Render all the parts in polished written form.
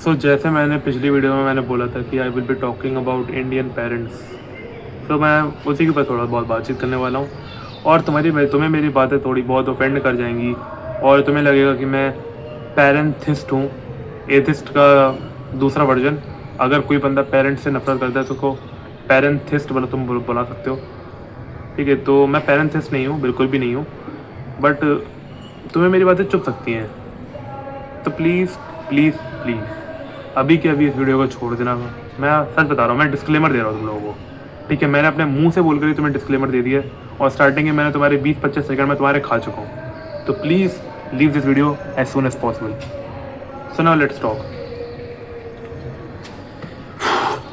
जैसे मैंने पिछली वीडियो में मैंने बोला था कि आई will be talking about Indian parents. मैं उसी के ऊपर थोड़ा बहुत बातचीत करने वाला हूँ। और तुम्हें मेरी बातें थोड़ी बहुत ऑफेंड कर जाएंगी और तुम्हें लगेगा कि मैं पेरेंथिस्ट हूँ, एथिस्ट का दूसरा वर्जन। अगर कोई बंदा पेरेंट से नफरत करता है तो उसको पेरेंथिस्ट बोला तुम बुला सकते हो। ठीक है, तो मैं पेरेंथिस्ट नहीं हूँ, बिल्कुल भी नहीं हूँ, बट तुम्हें मेरी बातें चुप सकती हैं। तो प्लीज़ प्लीज़ प्लीज़ अभी के अभी इस वीडियो को छोड़ देना। मैं सच बता रहा हूँ, मैं डिस्क्लेमर दे रहा हूँ तुम लोगों को। ठीक है, मैंने अपने मुंह से बोल कर ही तुम्हें डिस्क्लेमर दे दिया है और स्टार्टिंग में मैंने तुम्हारे 20-25 सेकंड में तुम्हारे खा चुका हूँ। तो please leave this video as soon as possible. So now let's talk.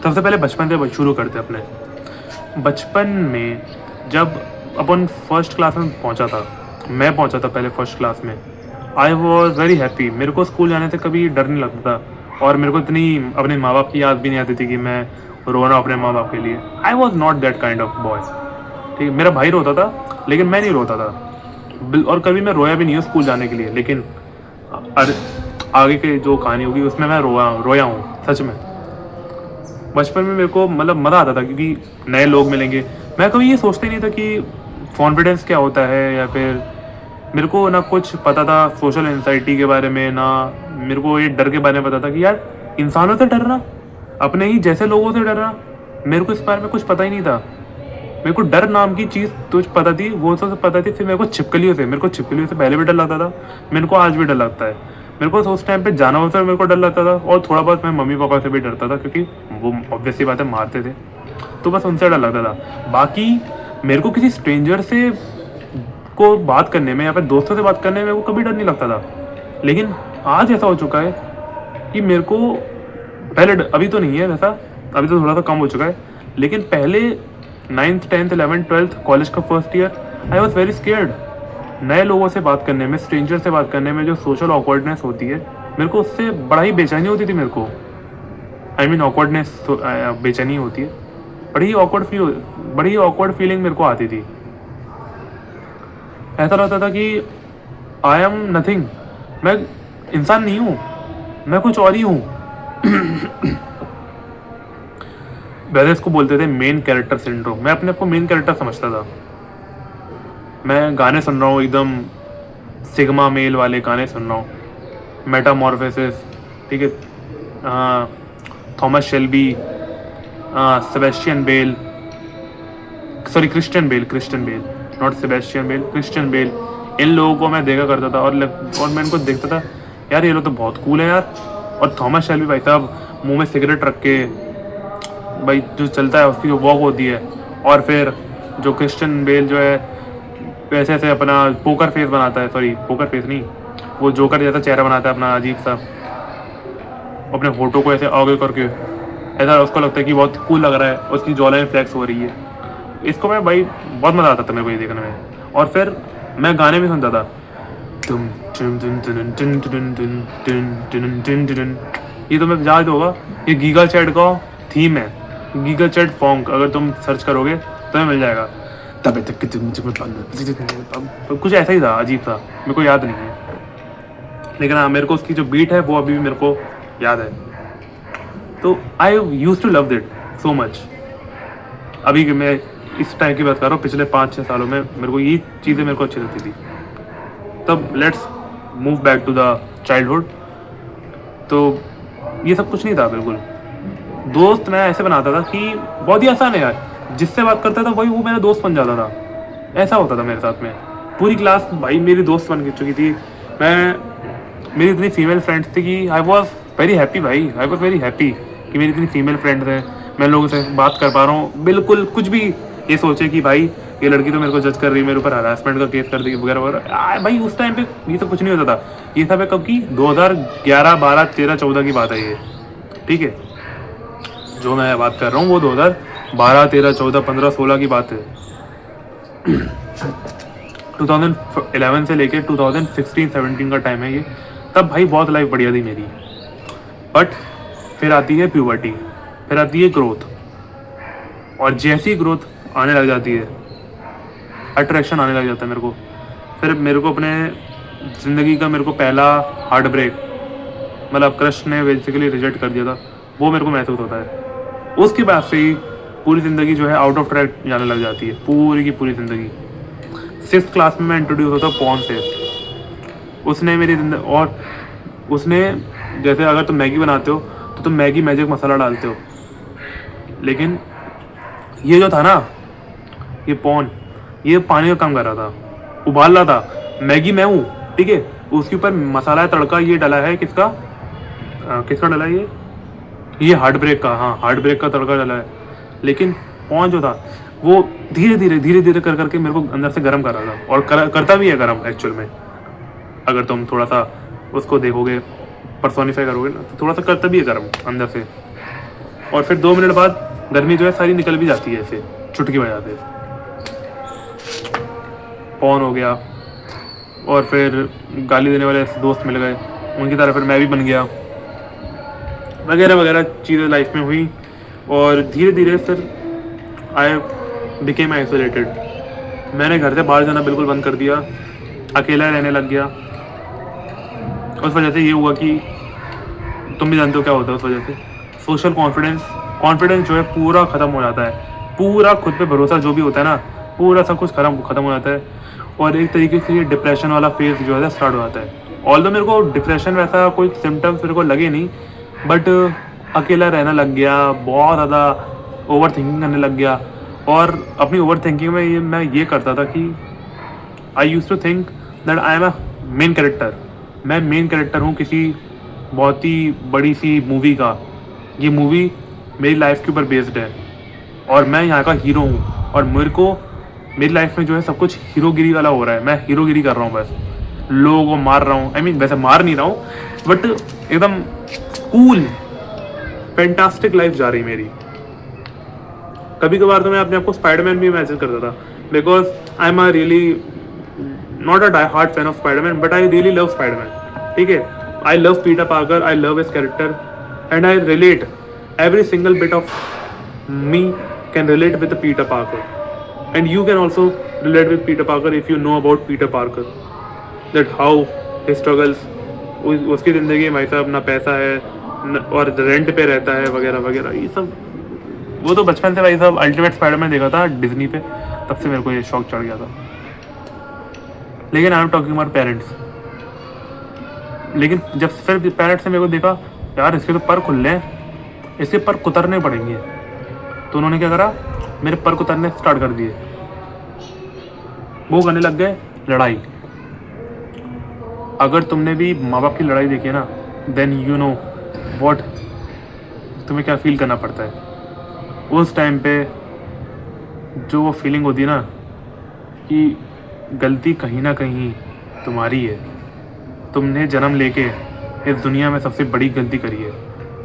सबसे पहले बचपन से शुरू करते अपने। बचपन में जब अपन फर्स्ट क्लास में पहुंचा था, मैं पहुंचा था पहले फर्स्ट क्लास में, आई वॉज वेरी हैप्पी। मेरे को स्कूल जाने से कभी डर नहीं लगता था और मेरे को इतनी अपने माँ बाप की याद भी नहीं आती थी कि मैं रो रहा हूँ अपने माँ बाप के लिए। I was not that kind of boy. ठीक है, मेरा भाई रोता था लेकिन मैं नहीं रोता था, और कभी मैं रोया भी नहीं हूँ स्कूल जाने के लिए। लेकिन आगे की जो कहानी होगी उसमें मैं रोया हूँ सच में। बचपन में मेरे को मतलब मज़ा आता था क्योंकि नए लोग मिलेंगे। मैं कभी ये सोचते नहीं था कि कॉन्फिडेंस क्या होता है, या फिर मेरे को ना कुछ पता था सोशल एंजाइटी के बारे में, ना मेरे को ये डर के बारे में पता था कि यार इंसानों से डरना, अपने ही जैसे लोगों से डरना। मेरे को इस बारे में कुछ पता ही नहीं था। मेरे को डर नाम की चीज़ तो पता थी, वो सब पता थी। फिर मेरे को छिपकलियों से पहले भी डर लगता था, मेरे को आज भी डर लगता है। मेरे को उस टाइम पे जानवरों से मेरे को डर लगता था, और थोड़ा बहुत मैं मम्मी पापा से भी डरता था क्योंकि वो ऑब्वियसली बातें मारते थे, तो बस उनसे डर लगता था। बाकी मेरे को किसी स्ट्रेंजर से को बात करने में या फिर दोस्तों से बात करने में वो कभी डर नहीं लगता था। लेकिन आज ऐसा हो चुका है कि मेरे को पहले अभी तो नहीं है वैसा, अभी तो थोड़ा सा कम हो चुका है, लेकिन पहले 9th 10th 11th 12th college का first year I was very scared. नए लोगों से बात करने में, स्ट्रेंजर से बात करने में जो सोशल ऑकवर्डनेस होती है, मेरे को उससे बड़ा ही बेचैनी होती थी। मेरे को आई मीन ऑकवर्डनेस बेचैनी होती है, बड़ी ही ऑकवर्ड फीलिंग मेरे को आती थी। ऐसा लगता था कि आई एम नथिंग, मैं इंसान नहीं हूँ, मैं कुछ और ही हूँ। वैसे इसको बोलते थे मेन कैरेक्टर सिंड्रोम। मैं अपने आप को मेन कैरेक्टर समझता था। मैं गाने सुन रहा हूँ, एकदम सिग्मा मेल वाले गाने सुन रहा हूँ, मेटामॉर्फोसिस, ठीक है, Thomas Shelby, Sebastian Bell, sorry Christian Bale, not Sebastian Bell, Christian Bale. इन लोगों को मैं देखा करता था और मैं इनको देखता था, यार ये लोग तो बहुत कूल है यार। और थॉमस शेल्बी भाई साहब मुंह में सिगरेट रख के भाई जो चलता है, उसकी जो वॉक होती है। और फिर जो क्रिश्चियन बेल जो है वैसे ऐसे अपना पोकर फेस बनाता है, सॉरी पोकर फेस नहीं, वो जोकर जैसा चेहरा बनाता है अपना अजीब सा, अपने होठों को ऐसे आगे करके, ऐसा उसको लगता है कि बहुत कूल लग रहा है, उसकी जॉलाइन फ्लैक्स हो रही है। इसको मैं भाई बहुत मज़ा आता था मेरे को ये देखने में। और फिर मैं गाने भी सुनता था, ये तुम्हें याद होगा, ये गीगा चैट का थीम है, गीगा चैट फॉन्क। अगर तुम सर्च करोगे तो तुम्हें मिल जाएगा। तब तक कुछ ऐसा ही था, अजीब सा, मेरे को याद नहीं है, लेकिन हाँ मेरे को उसकी जो बीट है वो अभी भी मेरे को याद है। तो I used to love that so much. अभी कि मैं इस टाइम की बात कर रहा हूँ, पिछले 5-6 सालों में मेरे को ये चीज़ें मेरे को अच्छी लगती थी। तब let's move back to the childhood. तो ये सब कुछ नहीं था बिल्कुल। दोस्त मैं ऐसे बनाता था कि बहुत ही आसान है यार, जिससे बात करता था वही वो मेरा दोस्त बन जाता था। ऐसा होता था मेरे साथ में। पूरी क्लास भाई मेरी दोस्त बन चुकी थी। मेरी इतनी फीमेल फ्रेंड्स थी कि आई वॉज वेरी हैप्पी भाई, आई वॉज वेरी हैप्पी कि मेरी इतनी फीमेल फ्रेंड्स हैं, मैं लोगों से बात कर पा रहा हूँ। बिल्कुल कुछ भी ये सोचे कि भाई ये लड़की तो मेरे को जज कर रही है, मेरे ऊपर हरासमेंट का केस कर दी वगैरह वगैरह। भाई उस टाइम पे ये सब कुछ नहीं होता था। ये सब है कब की, 2011 12 13 14 की बात है ये, ठीक है। जो मैं बात कर रहा हूँ वो 2012 13 14 15 16 की बात है। 2011 से लेके 2016-17 का टाइम है ये। तब भाई बहुत लाइफ बढ़िया थी मेरी। बट फिर आती है प्यूबर्टी, फिर आती है ग्रोथ, और जैसी ग्रोथ आने लग जाती है, अट्रैक्शन आने लग जाता है मेरे को। फिर मेरे को अपने ज़िंदगी का मेरे को पहला हार्ट ब्रेक मतलब क्रश ने बेसिकली रिजेक्ट कर दिया था, वो मेरे को महसूस होता है। उसके बाद से ही पूरी ज़िंदगी जो है आउट ऑफ ट्रैक जाने लग जाती है, पूरी की पूरी ज़िंदगी। 6th क्लास में मैं इंट्रोड्यूस होता पॉन से। उसने मेरी ज़िंदगी, और उसने, जैसे अगर तुम मैगी बनाते हो तो तुम मैगी मैजिक मसाला डालते हो, लेकिन ये जो था ना, ये पॉन, ये पानी का काम कर रहा था, उबाल रहा था। मैगी मैं हूँ, ठीक है, उसके ऊपर मसाला तड़का ये डाला है, किसका किसका डाला है ये हार्ट ब्रेक का, हाँ हार्ट ब्रेक का तड़का डाला है। लेकिन पॉन जो था वो धीरे धीरे कर करके मेरे को अंदर से गर्म कर रहा था, और करता भी है गर्म एक्चुअल में। अगर तुम थोड़ा सा उसको देखोगे, पर्सोनीफाई करोगे ना, तो थोड़ा सा करता भी है गर्म अंदर से। और फिर 2 मिनट बाद गर्मी जो है सारी निकल भी जाती है ऐसे चुटकी बजाते। पॉन हो गया, और फिर गाली देने वाले दोस्त मिल गए, उनकी तरह फिर मैं भी बन गया, वगैरह वगैरह चीज़ें लाइफ में हुई। और धीरे धीरे फिर आई बिकेम आइसोलेटेड। मैंने घर से बाहर जाना बिल्कुल बंद कर दिया, अकेला रहने लग गया। उस वजह से ये हुआ कि तुम भी जानते हो क्या होता है उस वजह से, सोशल कॉन्फिडेंस जो है पूरा ख़त्म हो जाता है, पूरा खुद पे भरोसा जो भी होता है ना, पूरा सब कुछ ख़त्म हो जाता है। और एक तरीके से ये डिप्रेशन वाला फेज जो है स्टार्ट हो जाता है। ऑल्दो मेरे को डिप्रेशन वैसा कोई सिम्टम्स मेरे को लगे नहीं, बट अकेला रहना लग गया, बहुत ज़्यादा ओवर थिंकिंग करने लग गया। और अपनी ओवर थिंकिंग में मैं ये करता था कि I used to think that I am a main character. मैं मेन कैरेक्टर हूँ किसी बहुत ही बड़ी सी मूवी का। ये मूवी मेरी लाइफ के ऊपर बेस्ड है, और मैं यहाँ का हीरो हूँ, और मेरे को मेरी लाइफ में जो है सब कुछ हीरोगिरी वाला हो रहा है। मैं हीरोगिरी कर रहा हूँ, बस लोगों को मार रहा हूँ। वैसे मार नहीं रहा हूँ, बट एकदम कूल फैंटास्टिक लाइफ जा रही मेरी। कभी कभार तो मैं अपने आप को स्पाइडरमैन भी इमेजिन करता था, because I am a really not a die hard fan of Spiderman, but I really love Spiderman. ठीक है, I love Peter Parker, I love his character, and I relate every single bit of me can relate with the Peter Parker, and you can also relate with Peter Parker if you know about Peter Parker, that how he struggles। उसकी ज़िंदगी में भाई साहब ना पैसा है और rent पे रहता है, वगैरह वगैरह ये सब। वो तो बचपन से भाई साहब अल्टीमेट स्पाइडरमैन देखा था डिज्नी पे, तब से मेरे को ये शौक चढ़ गया था। लेकिन I am talking about parents. लेकिन जब फिर पेरेंट्स ने मेरे को देखा, यार इसके तो पर खुल हैं, इसके पर कुतरने पड़ेंगे, तो उन्होंने क्या करा, मेरे पर कुतरने स्टार्ट कर दिए। वो करने लग गए लड़ाई। अगर तुमने भी माँ बाप की लड़ाई देखी है ना, देन यू नो व्हाट, तुम्हें क्या फील करना पड़ता है उस टाइम पे। जो वो फीलिंग होती है ना कि गलती कहीं ना कहीं तुम्हारी है, तुमने जन्म लेके इस दुनिया में सबसे बड़ी गलती करी है,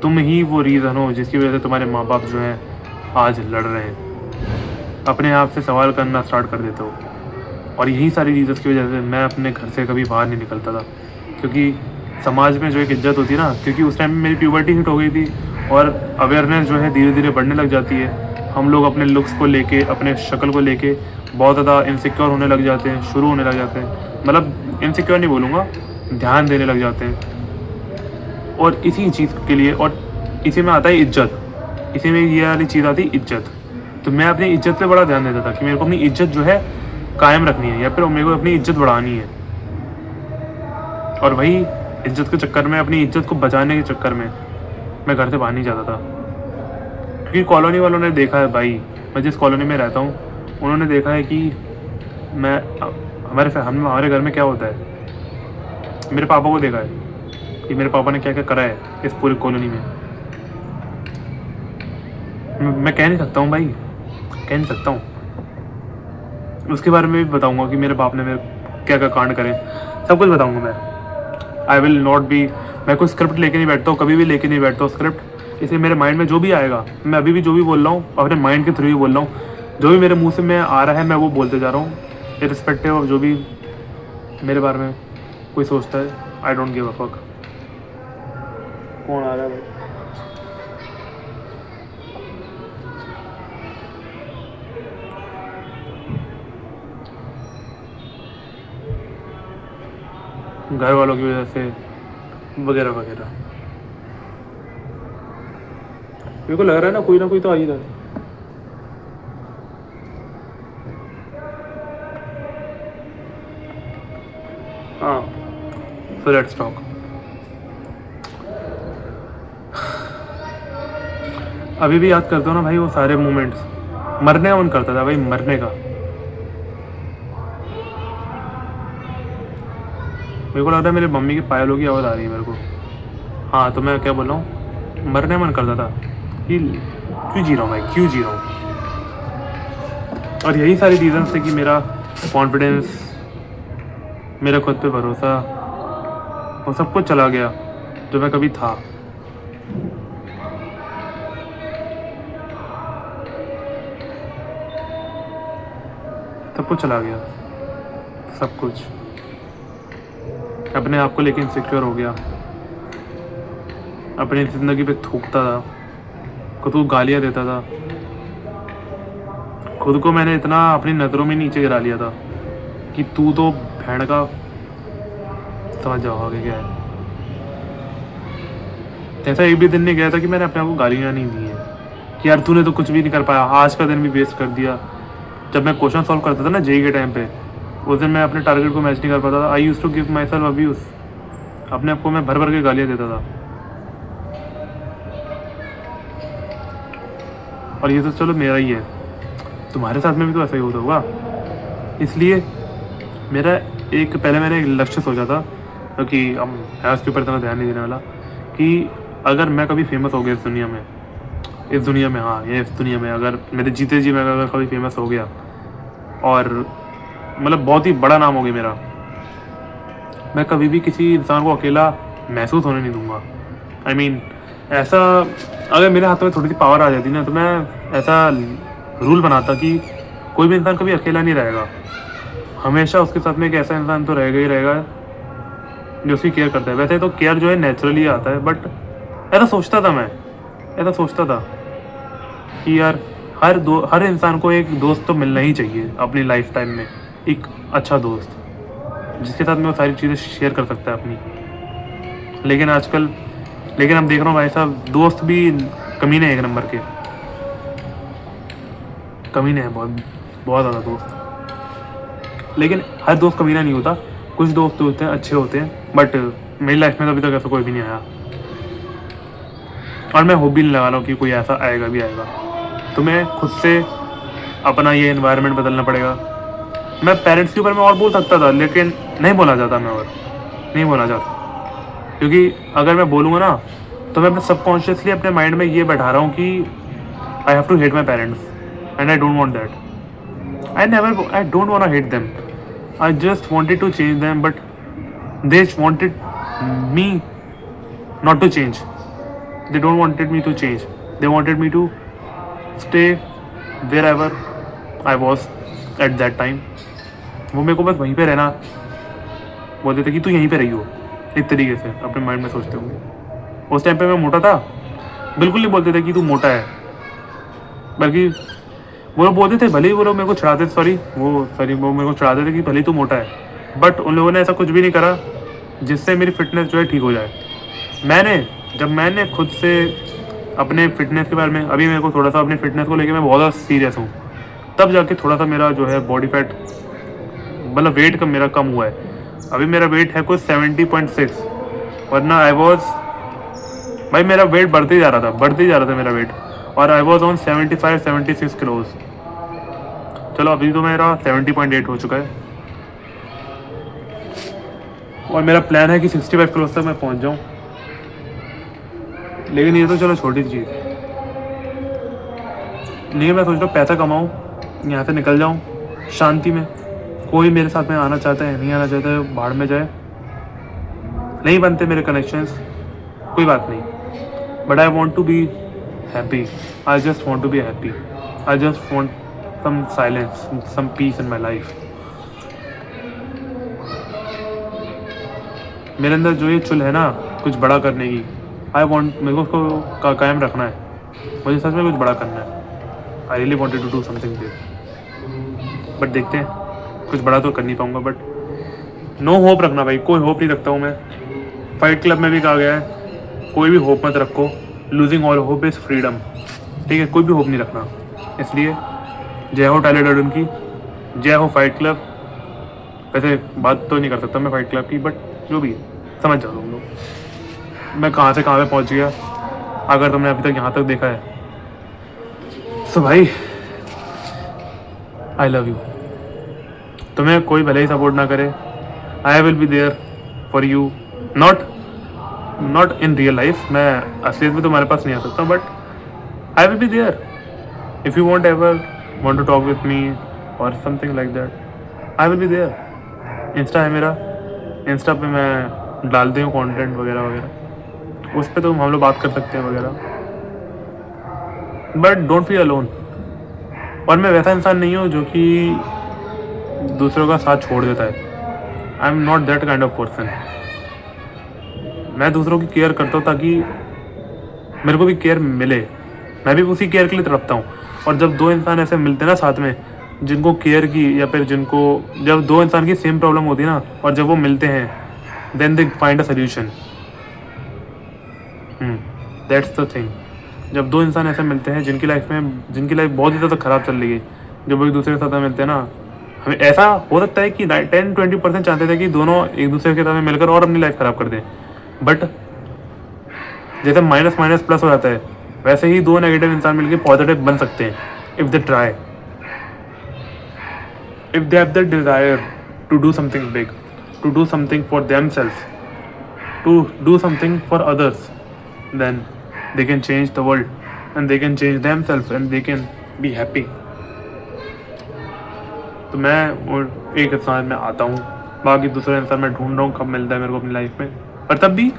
तुम ही वो रीज़न हो जिसकी वजह से तुम्हारे माँ बाप जो हैं आज लड़ रहे हैं। अपने आप से सवाल करना स्टार्ट कर देते हो, और यही सारी रीज़न्स की वजह से मैं अपने घर से कभी बाहर नहीं निकलता था, क्योंकि समाज में जो एक इज्जत होती है ना, क्योंकि उस टाइम में मेरी प्यूबर्टी हिट हो गई थी, और अवेयरनेस जो है धीरे धीरे बढ़ने लग जाती है। हम लोग अपने लुक्स को लेके, अपने शक्ल को लेके बहुत ज़्यादा इनसिक्योर होने लग जाते हैं, शुरू होने लग जाते हैं। मतलब इनसिक्योर नहीं बोलूँगा, ध्यान देने लग जाते हैं। और इसी चीज़ के लिए, और इसी में आता है इज्जत, इसी में ये वाली चीज़ आती है इज्जत। तो मैं अपनी इज्जत पे बड़ा ध्यान देता था कि मेरे को अपनी इज्जत जो है कायम रखनी है, या फिर मेरे को अपनी इज्जत बढ़ानी है। और वही इज्जत के चक्कर में, अपनी इज्जत को बचाने के चक्कर में मैं घर से बाहर नहीं जाता था। क्योंकि कॉलोनी वालों ने देखा है भाई, मैं जिस कॉलोनी में रहता हूँ, उन्होंने देखा है कि मैं हमारे घर में क्या होता है। मेरे पापा को देखा है कि मेरे पापा ने क्या क्या करा है इस पूरी कॉलोनी में। मैं कह नहीं सकता हूँ भाई, कह नहीं सकता हूँ। उसके बारे में भी बताऊँगा कि मेरे बाप ने मेरे क्या क्या कांड करे, सब कुछ बताऊँगा मैं। आई विल नॉट बी, मैं कोई स्क्रिप्ट लेके नहीं बैठता हूँ, कभी भी लेके नहीं बैठता हूँ स्क्रिप्ट। इसलिए मेरे माइंड में जो भी आएगा, मैं अभी भी जो भी बोल रहा हूँ अपने माइंड के थ्रू ही बोल रहा हूँ। जो भी मेरे मुँह से मैं आ रहा है मैं वो बोलते जा रहा हूँ, इर्रिस्पेक्टिव ऑफ जो भी मेरे बारे में कोई सोचता है। I don't give a fuck. कौन आ रहा है भाई? घर वालों की वजह से, वगैरह वगैरह। मेरे को लग रहा है ना कोई तो आ ही रहा है। हाँ, सो लेट्स टॉक। अभी भी याद करता हूँ ना भाई वो सारे मोमेंट्स, मरने का मन करता था भाई, मरने का। मेरे को लग रहा है मेरी मम्मी की पायलों की आवाज़ आ रही है मेरे को। हाँ, तो मैं क्या बोल रहा हूँ, मरने का मन करता था कि क्यों जी रहा हूँ भाई, क्यों जी रहा हूँ। और यही सारी रीज़न थे कि मेरा कॉन्फिडेंस, मेरा खुद पे भरोसा, वो सब कुछ चला गया जो मैं कभी था। सब कुछ चला गया, सब कुछ। अपने आप को लेके इनसिक्योर हो गया, अपनी ज़िंदगी पे थूकता था, खुद को गालियाँ देता था, खुद को मैंने इतना अपनी नज़रों में नीचे गिरा लिया था कि तू तो भेड़ का, समझ जाओ आगे क्या है। ऐसा एक भी दिन नहीं गया था कि मैंने अपने आप को गालियाँ नहीं दी हैं कि यार तूने तो कुछ भी नहीं कर पाया, आज का दिन भी वेस्ट कर दिया। जब मैं क्वेश्चन सॉल्व करता था ना जेई के टाइम पे, उस दिन मैं अपने टारगेट को मैच नहीं कर पाता था। I used to give myself abuse, अपने आप को मैं भर भर के गालियाँ देता था। और ये तो चलो मेरा ही है, तुम्हारे साथ में भी तो ऐसा ही होता होगा। इसलिए मेरा एक, पहले मैंने एक लक्ष्य सोचा था, क्योंकि अब मैं उसके ऊपर इतना ध्यान नहीं देने वाला, कि अगर मैं कभी फेमस हो गया इस दुनिया में, हाँ, ये इस दुनिया में अगर मेरे जीते जी मैं अगर कभी फेमस हो गया और मतलब बहुत ही बड़ा नाम हो गया मेरा, मैं कभी भी किसी इंसान को अकेला महसूस होने नहीं दूंगा। आई मीन ऐसा, अगर मेरे हाथ में थोड़ी सी पावर आ जाती ना, तो मैं ऐसा रूल बनाता कि कोई भी इंसान कभी अकेला नहीं रहेगा, हमेशा उसके साथ में एक ऐसा इंसान तो रहेगा ही रहेगा जो उसकी केयर करता है। वैसे तो केयर जो है नेचुरली आता है, बट ऐसा सोचता था कि यार हर इंसान को एक दोस्त तो मिलना ही चाहिए अपनी लाइफ टाइम में, एक अच्छा दोस्त जिसके साथ में वो सारी चीज़ें शेयर कर सकता है अपनी। लेकिन अब देख रहा हूँ भाई साहब, दोस्त भी कमीने हैं, एक नंबर के कमीने हैं, बहुत बहुत ज़्यादा दोस्त। लेकिन हर दोस्त कमीना नहीं होता, कुछ दोस्त होते हैं अच्छे होते हैं, बट मेरी लाइफ में तो अभी तक ऐसा कोई भी नहीं आया, और मैं होप भी नहीं लगा रहा हूँ कि कोई ऐसा आएगा भी आएगा। तो मैं खुद से अपना ये एनवायरनमेंट बदलना पड़ेगा। मैं पेरेंट्स के ऊपर मैं और बोल सकता था, लेकिन नहीं बोला जाता, क्योंकि अगर मैं बोलूँगा ना, तो मैं अपने सबकॉन्शियसली अपने माइंड में ये बैठा रहा हूँ कि I have to hate my parents, and I don't want that. I don't want hate them, I just wanted to change them, but they wanted me not to change. They don't wanted me to change. They wanted me to stay wherever I was at that time. वो मेरे को बस वहीं पे रहना बोलते थे कि तू यहीं पे रही हो, एक तरीके से अपने माइंड में सोचते होंगे। उस टाइम पे मैं मोटा था, बिल्कुल नहीं बोलते थे कि तू मोटा है, बल्कि वो लोग बोलते थे, भले ही वो लोग मेरे को चिढ़ाते थे, वो मेरे को चिढ़ाते थे कि भले ही तू मोटा है, बट उन लोगों ने ऐसा कुछ भी नहीं करा जिससे मेरी फिटनेस जो है ठीक हो जाए। जब मैंने खुद से अपने फिटनेस के बारे में, अभी मेरे को थोड़ा सा अपनी फिटनेस को लेके मैं बहुत ज़्यादा सीरियस हूँ, तब जाके थोड़ा सा मेरा जो है बॉडी फैट, मतलब वेट मेरा कम हुआ है। अभी मेरा वेट है कुछ 70.6, वरना भाई मेरा वेट बढ़ते ही जा रहा था मेरा वेट, और आई वॉज ऑन 75-76 किलोज। चलो अभी तो मेरा 70.8 हो चुका है, और मेरा प्लान है कि 65 किलोज तक मैं पहुँच जाऊँ। लेकिन ये तो चलो छोटी चीज़ है, लेकिन मैं सोच रहा हूँ पैसा कमाऊँ, यहाँ से निकल जाऊँ शांति में। कोई मेरे साथ में आना चाहता है, नहीं आना चाहता है, बाहर में जाए। नहीं बनते मेरे कनेक्शंस, कोई बात नहीं, but I want to be happy. I just want to be happy. I just want some silence, some peace in my life. मेरे अंदर जो ये चुल है ना कुछ बड़ा करने की, मेरे को उसको कायम रखना है, मुझे सच में कुछ बड़ा करना है। I really wanted to do something big, but देखते हैं, कुछ बड़ा तो कर नहीं पाऊँगा, बट नो होप रखना भाई, कोई होप नहीं रखता हूँ मैं। फाइट क्लब में भी कहा गया है, कोई भी होप मत रखो, losing all hope is freedom. ठीक है, कोई भी होप नहीं रखना। इसलिए जय हो टाइलर डर्डन की, जय हो फाइट क्लब। वैसे बात तो नहीं कर सकता मैं फाइट क्लब की, बट जो भी है समझ जाओ तुम लोग मैं कहाँ से कहाँ पे पहुँच गया, अगर तुमने अभी तक यहाँ तक देखा है। सो भाई, आई लव यू। तुम्हें कोई भले ही सपोर्ट ना करे, I will be there for you. Not in real life, मैं असलियत में तुम्हारे पास नहीं आ सकता, but I will be there if you want ever want to talk with me or something like that, I will be there. Insta है मेरा, इंस्टा पे मैं डालती हूँ कंटेंट वगैरह वगैरह, उस पर तो हम लोग बात कर सकते हैं वगैरह, बट डोंट फील अलोन। और मैं वैसा इंसान नहीं हूँ जो कि दूसरों का साथ छोड़ देता है। I am not that kind of person. मैं दूसरों की केयर करता हूँ ताकि मेरे को भी केयर मिले, मैं भी उसी केयर के लिए तड़पता हूँ। और जब दो इंसान ऐसे मिलते हैं ना साथ में, जिनको केयर की, या फिर जिनको, जब दो इंसान की सेम प्रॉब्लम होती है ना और जब वो मिलते हैं, then they find a solution. That's the thing. जब दो इंसान ऐसे मिलते हैं जिनकी लाइफ बहुत ही ज़्यादा ख़राब चल रही है, जब वो एक दूसरे के साथ मिलते हैं ना, हमें ऐसा हो सकता है कि 10-20% चाहते थे कि दोनों एक दूसरे के साथ मिलकर और अपनी लाइफ ख़राब कर दें, बट जैसे माइनस माइनस प्लस हो जाता है, वैसे ही दो नेगेटिव इंसान मिलकर पॉजिटिव बन सकते हैं if they try, if they have the desire to do something big, to do something for themselves, to do something for others, then they can change the world and they can change themselves and they can be happy. तो मैं एक इंसान में आता हूँ, बाकी दूसरे इंसान में ढूंढ रहा हूँ कब मिलता है मेरे को अपनी लाइफ में, पर तब भी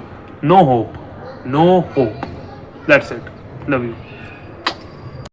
no hope, that's it, love you.